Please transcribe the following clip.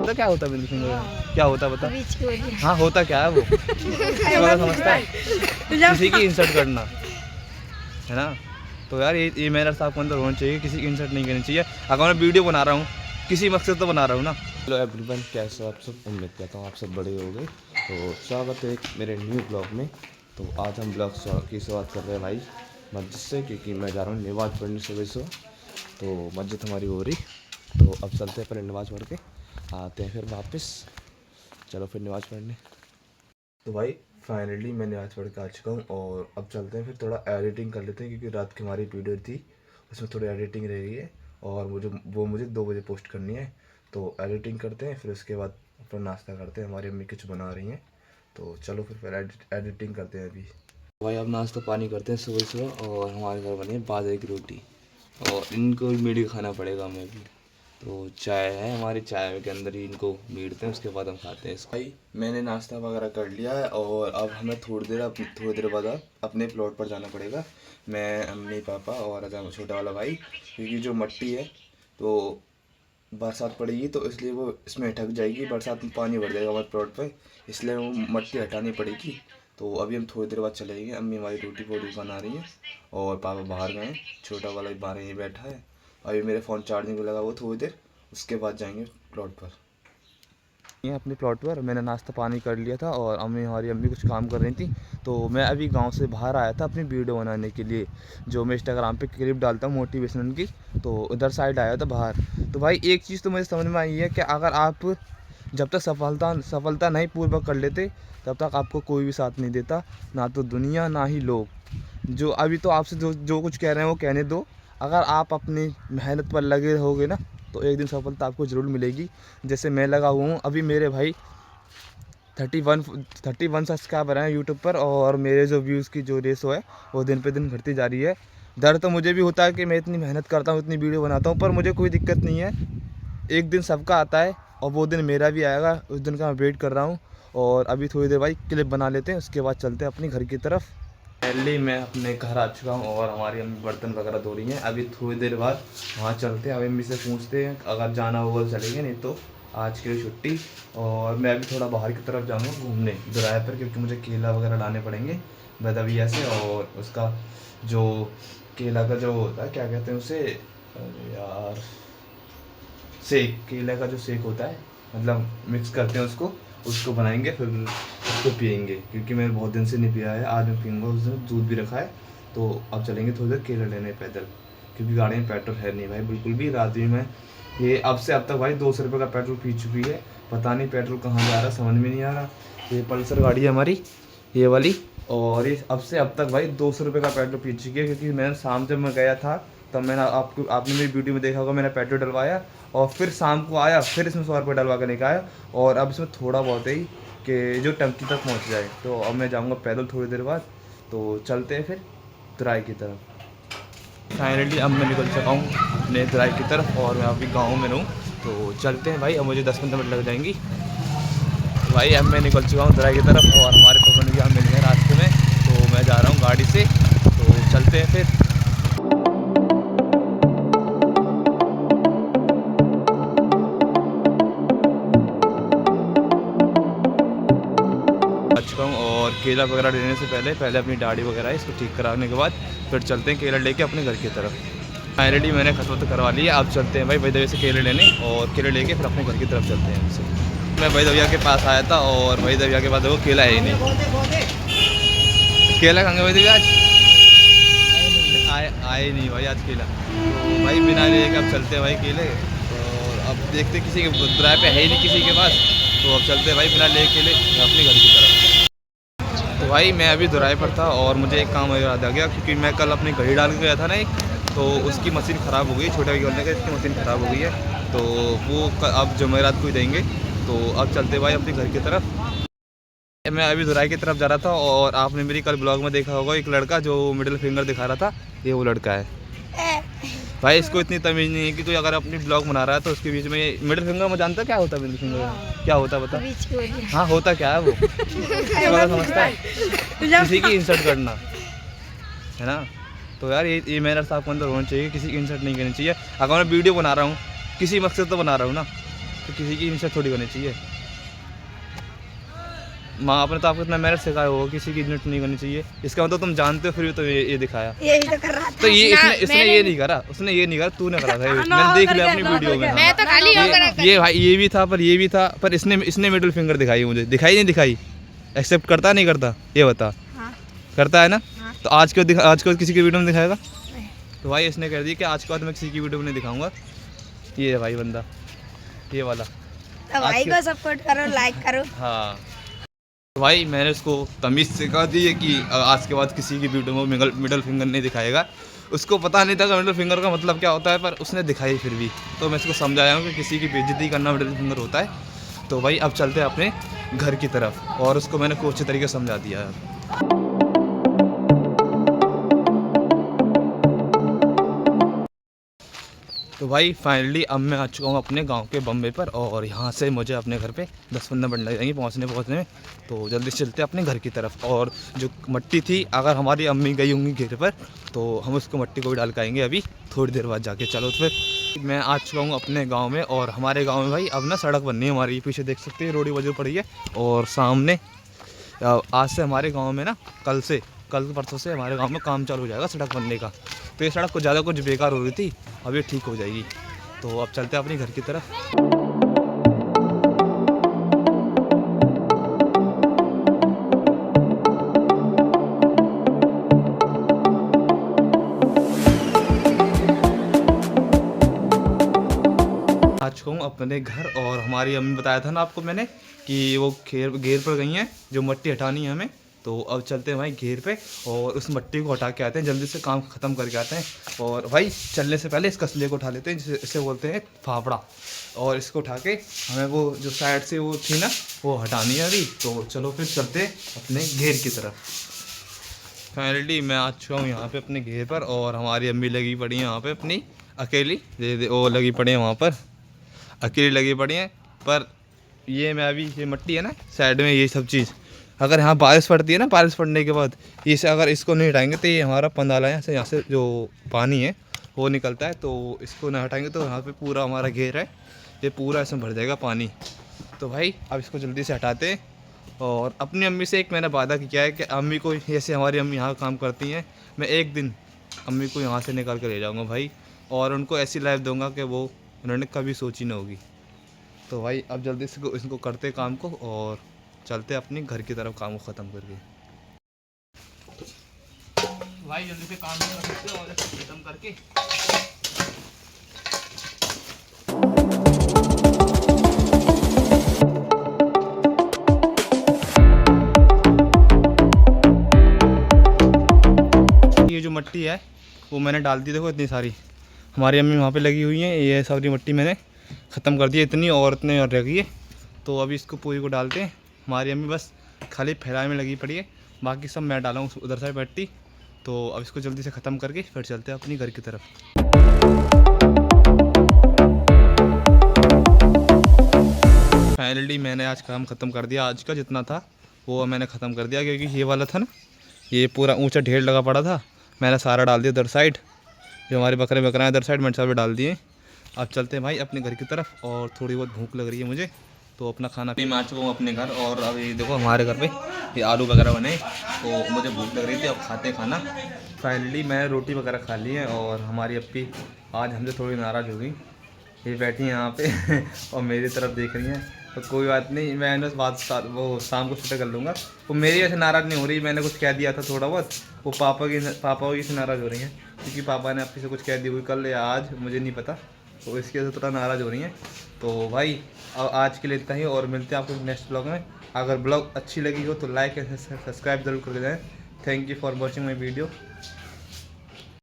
पता क्या होता है मिडिल फिंगर? क्या होता बता? हाँ होता क्या है वो? समझता है किसी की इंसल्ट करना, है ना? तो यार ये मैनर्स आपको अंदर होना चाहिए, किसी की इंसल्ट नहीं करनी चाहिए। अगर मैं वीडियो बना रहा हूँ किसी मकसद तो बना रहा हूँ ना। हेलो एवरीवन, कैसे हो आप सब? उम्मीद करता हूँ आप सब बड़े हो गए। तो स्वागत है एक मेरे न्यू ब्लॉग में। तो आज हम ब्लॉग की शुरुआत कर रहे हैं भाई मस्जिद से, क्योंकि मैं जा रहा हूँ नमाज़ पढ़ने सुबह। तो मस्जिद हमारी हो रही, तो अब चलते हैं, पहले नमाज़ पढ़ के आते हैं फिर वापस। चलो फिर नमाज़ पढ़ने। तो भाई फाइनली मैं नमाज़ पढ़ के आ चुका हूँ और अब चलते हैं फिर थोड़ा एडिटिंग कर लेते हैं, क्योंकि रात की हमारी वीडियो थी उसमें थोड़ी एडिटिंग रह गई है और मुझे 2 बजे पोस्ट करनी है। तो एडिटिंग करते हैं, फिर उसके बाद अपना नाश्ता करते हैं। हमारी अम्मी कुछ बना रही हैं, तो चलो फिर एडिटिंग करते हैं अभी। भाई अब नाश्ता पानी करते हैं सुबह सुबह, और हमारे घर बनी है बाजरे की रोटी और इनको मीट के खाना पड़ेगा हमें भी। तो चाय है हमारी, चाय के अंदर ही इनको मीटते हैं, उसके बाद हम खाते हैं इसको। भाई मैंने नाश्ता वगैरह कर लिया है और अब हमें थोड़ी देर बाद अपने प्लॉट पर जाना पड़ेगा। मैं, अम्मी, पापा और अजा छोटा वाला भाई, क्योंकि जो मट्टी है तो बरसात पड़ेगी तो इसलिए वो इसमें ढक जाएगी, बरसात में पानी भर जाएगा हमारे प्लॉट पे, इसलिए वो मट्टी हटानी पड़ेगी। तो अभी हम थोड़ी देर बाद चलेंगे। अम्मी हमारी रोटी पोटी बना रही हैं और पापा बाहर गए, छोटा वाला भी बाहर ही बैठा है। अभी मेरे फ़ोन चार्जिंग पे लगा वो थोड़ी देर, उसके बाद जाएंगे प्लॉट पर। ये अपने प्लॉट पर मैंने नाश्ता पानी कर लिया था और हमारी अम्मी कुछ काम कर रही थी। तो मैं अभी गांव से बाहर आया था अपनी वीडियो बनाने के लिए, जो मैं इंस्टाग्राम पे क्लिप डालता हूँ मोटिवेशनल की। तो उधर साइड आया था बाहर। तो भाई एक चीज़ तो मुझे समझ में आई है कि अगर आप जब तक सफलता नहीं पूर्वक कर लेते तब तक आपको कोई भी साथ नहीं देता, ना तो दुनिया ना ही लोग। जो अभी तो आपसे जो कुछ कह रहे हैं वो कहने दो। अगर आप अपनी मेहनत पर लगे रहोगे ना तो एक दिन सफलता आपको ज़रूर मिलेगी। जैसे मैं लगा हुआ हूँ। अभी मेरे भाई 31 सब्सक्राइबर हैं यूट्यूब पर, और मेरे जो व्यूज़ की जो रेशो है वो दिन पे दिन घटती जा रही है। डर तो मुझे भी होता है कि मैं इतनी मेहनत करता हूँ, इतनी वीडियो बनाता हूँ, पर मुझे कोई दिक्कत नहीं है। एक दिन सबका आता है और वो दिन मेरा भी आएगा, उस दिन का मैं वेट कर रहा हूँ। और अभी थोड़ी देर भाई क्लिप बना लेते हैं, उसके बाद चलते हैं अपनी घर की तरफ। पहले मैं अपने घर आ चुका हूँ और हमारी अम्मी बर्तन वगैरह धो रही हैं। अभी थोड़ी देर बाद वहाँ चलते हैं, अभी अम्मी से पूछते हैं, अगर जाना होगा तो चलेंगे, नहीं तो आज के लिए छुट्टी। और मैं अभी थोड़ा बाहर की तरफ जाऊँगा घूमने दोराहे पर, क्योंकि मुझे केला वगैरह लाने पड़ेंगे बदविया से। और उसका जो केला का जो होता है, क्या कहते हैं उसे, अरे यार, सेक, केले का जो सेक होता है, मतलब मिक्स करते हैं उसको बनाएंगे, फिर उसको पियेंगे, क्योंकि मैंने बहुत दिन से नहीं पिया है। आज मैं पीऊँगा, उस दिन दूध भी रखा है। तो अब चलेंगे थोड़ी देर केले लेने पैदल, क्योंकि गाड़ी में पेट्रोल है नहीं भाई बिल्कुल भी। रात में मैं ये अब तक भाई 200 रुपये का पेट्रोल पी चुकी है, पता नहीं पेट्रोल कहाँ जा रहा है, समझ में नहीं आ रहा। ये पल्सर गाड़ी है हमारी, ये वाली, और ये अब तक भाई 200 रुपये का पेट्रोल पी चुकी है। क्योंकि मैंने शाम जब मैं गया था तब मैंने आपने मेरी वीडियो में देखा होगा, मैंने पेट्रोल डलवाया और फिर शाम को आया, फिर इसमें 100 रुपये डलवा कर लेकर आया। और अब इसमें थोड़ा बहुत है ही कि जो टंकी तक पहुंच जाए। तो अब मैं जाऊंगा पैदल थोड़ी देर बाद। तो चलते हैं फिर तराई की तरफ। फाइनली अब मैं निकल चुका हूँ अपने तराई की तरफ और मैं अभी गाँव में हूँ। तो चलते हैं भाई, अब मुझे 10-15 मिनट लग जाएंगी। भाई अब मैं निकल चुका हूँ तराई की तरफ और हमारे पवन भैया मिल गए रास्ते में। तो मैं जा रहा हूँ गाड़ी से, तो चलते हैं फिर। और केला वगैरह लेने से पहले अपनी दाढ़ी वगैरह है इसको ठीक कराने के बाद फिर चलते हैं केला लेके अपने घर की तरफ। फाइनली मैंने खत्म तो करवा लिया, अब चलते हैं भाई भाई दविया से केले लेने, और केले लेके फिर अपने घर की तरफ चलते हैं हमसे। मैं भाई दविया के पास आया था और भाई दविया के पास देखो केला है ही नहीं। केला खाएंगे भाई दविया आज? आए नहीं भाई आज केला। तो भाई बिना लेके अब चलते हैं भाई केले, और अब देखते किसी के किराए पे है ही नहीं किसी के पास। तो अब चलते हैं भाई बिना ले केले अपने घर की तरफ। तो भाई मैं अभी दोराहे पर था और मुझे एक काम याद आ गया, क्योंकि मैं कल अपनी घड़ी डाल के गया था ना एक, तो उसकी मशीन ख़राब हो गई, छोटे भाई बोलने का इसकी मशीन ख़राब हो गई है। तो वो अब जुमेरात को ही देंगे। तो अब चलते भाई अपने घर की तरफ। मैं अभी दोराहे की तरफ जा रहा था और आपने मेरी कल ब्लॉग में देखा होगा एक लड़का जो मिडिल फिंगर दिखा रहा था, ये वो लड़का है भाई। इसको इतनी तमीज़ नहीं है कि कोई अगर अपनी ब्लॉग बना रहा है तो उसके बीच में मिडिल फिंगर में जानता क्या होता है? मिडिल फिंगर क्या होता है बता? हाँ होता क्या है वो? समझता है किसी की इंसल्ट करना, है ना? तो यार ये मैनर्स आपको अंदर होना चाहिए, किसी की इंसल्ट नहीं करनी चाहिए। अगर मैं वीडियो बना रहा हूँ किसी मकसद तो बना रहा हूँ ना। तो किसी की इज्जत थोड़ी करनी चाहिए। माँ आपने तो आपको इतना मेहनत सिखाया होगा किसी की इज्जत नहीं करनी चाहिए, इसका मतलब तुम जानते हो फिर भी तो ये दिखाया। यही तो कर रहा था। तो ये इसने ये नहीं करा, उसने ये नहीं करा, तूने करा था। मैंने देख लिया अपनी वीडियो में। मैं तो खाली ये भाई ये भी था पर ये भी था, पर इसने मिडिल फिंगर दिखाई मुझे, दिखाई नहीं दिखाई? एक्सेप्ट करता नहीं करता ये बता? हाँ। करता है ना? हाँ। तो आज के किसी की वीडियो में दिखाएगा? तो भाई इसने कह दिया कि आज के बाद मैं किसी की वीडियो में नहीं दिखाऊंगा। ये है भाई बंदा, ये वाला। तो भाई को सपोर्ट करो, लाइक करो। हाँ तो भाई मैंने उसको तमीज़ सिखा दी है कि आज के बाद किसी की वीडियो में मिडल फिंगर नहीं दिखाएगा। उसको पता नहीं था कि मिडल फिंगर का मतलब क्या होता है, पर उसने दिखाई फिर भी। तो मैं इसको समझाया हूँ कि किसी की बेइज्जती करना मिडल फिंगर होता है। तो भाई अब चलते हैं अपने घर की तरफ, और उसको मैंने खूब अच्छे तरीके से समझा दिया है। तो भाई फाइनली अब मैं आ चुका हूँ अपने गांव के बम्बे पर, और यहाँ से मुझे अपने घर पे 10-15 मिनट लग जाएंगे पहुँचने में। तो जल्दी से चलते हैं अपने घर की तरफ। और जो मट्टी थी, अगर हमारी अम्मी गई होंगी घेरे पर तो हम उसको मट्टी को भी डाल के आएंगे अभी थोड़ी देर बाद जाके। चलो तो फिर मैं आ चुका हूँ अपने गाँव में, और हमारे गाँव में भाई अब ना सड़क बननी है हमारी। पीछे देख सकते हैं रोडी वजह पड़ी है, और सामने आज से हमारे गाँव में ना कल परसों से हमारे गांव में काम चालू हो जाएगा सड़क बनने का। तो ये सड़क कुछ ज़्यादा कुछ बेकार हो रही थी, अब ये ठीक हो जाएगी। तो अब चलते हैं अपने घर की तरफ। आ चुका हूँ अपने घर, और हमारी अम्मी बताया था ना आपको मैंने कि वो घेर पर गई हैं, जो मट्टी हटानी है हमें। तो अब चलते हैं भाई घेर पे, और उस मट्टी को हटा के आते हैं, जल्दी से काम ख़त्म करके आते हैं। और भाई चलने से पहले इस कसले को उठा लेते हैं, इसे बोलते हैं फाफड़ा। और इसको उठा के हमें वो जो साइड से वो थी ना वो हटानी है अभी। तो चलो फिर चलते हैं अपने घेर की तरफ। फाइनली मैं आ चुका हूँ यहाँ पे अपने घेर पर, और हमारी अम्मी लगी पड़ी है यहाँ पे अपनी अकेली, वो लगी पड़ी है वहाँ पर, अकेली लगी पड़ी हैं। पर ये मैं अभी ये मट्टी है ना साइड में, ये सब चीज़ अगर यहाँ बारिश पड़ती है ना, बारिश पड़ने के बाद इसे अगर इसको नहीं हटाएंगे तो ये हमारा पंडाला है, यहाँ से जो पानी है वो निकलता है। तो इसको ना हटाएंगे तो यहाँ पे पूरा हमारा घेर है, ये पूरा इसमें भर जाएगा पानी। तो भाई अब इसको जल्दी से हटाते हैं। और अपनी अम्मी से एक मैंने वादा किया है कि अम्मी को, जैसे हमारी अम्मी यहाँ काम करती हैं, मैं एक दिन अम्मी को यहाँ से निकाल कर ले जाऊँगा भाई, और उनको ऐसी लाइफ दूँगा कि वो उन्होंने कभी सोची ना होगी। तो भाई अब जल्दी से इसको करते काम को, और चलते अपने घर की तरफ काम को ख़त्म करके। भाई जल्दी से काम कर सकते और ख़त्म करके ये जो मट्टी है वो मैंने डाल दी, देखो इतनी सारी हमारी अम्मी वहाँ पे लगी हुई हैं। ये सारी मट्टी मैंने ख़त्म कर दी, इतनी और इतने और रह गई है। तो अभी इसको पूरी को डालते हैं। हमारी अम्मी बस खाली फैलाने में लगी पड़ी है, बाकी सब मैं डाला हूँ उधर से मट्टी। तो अब इसको जल्दी से ख़त्म करके फिर चलते हैं अपनी घर की तरफ। फाइनली मैंने आज काम ख़त्म कर दिया, आज का जितना था वो मैंने ख़त्म कर दिया, क्योंकि ये वाला था ना, ये पूरा ऊंचा ढेर लगा पड़ा था, मैंने सारा डाल दिया उधर साइड। जो हमारे बकरे हैं इधर साइड मैंने सब डाल दिए। अब चलते हैं भाई अपने घर की तरफ, और थोड़ी बहुत भूख लग रही है मुझे, तो अपना खाना पी मैं आ चुका हूँ अपने घर। और अभी देखो हमारे घर पे ये आलू वगैरह बने, तो मुझे भूख लग रही थी, अब खाते खाना। फाइनली मैंने रोटी वगैरह खा ली है, और हमारी अप्पी आज हमसे थोड़ी नाराज़ हो गई, ये बैठी हैं यहाँ पे और मेरी तरफ देख रही हैं। तो कोई बात नहीं, मैं बस बात वो शाम को छुट्टी कर लूँगा। वो मेरी वजह से नाराज़ नहीं हो रही, मैंने कुछ कह दिया था थोड़ा बहुत, वो पापा की से नाराज़ हो रही हैं, क्योंकि पापा ने अप्पी से कुछ कह दी हुई कल या आज, मुझे नहीं पता, तो इसकी वजह से थोड़ा नाराज़ हो रही हैं। तो भाई आज के लिए इतना ही, और मिलते हैं आपको नेक्स्ट ब्लॉग में। अगर ब्लॉग अच्छी लगी हो तो लाइक एंड सब्सक्राइब जरूर करके जाएँ। Thank you for watching my video.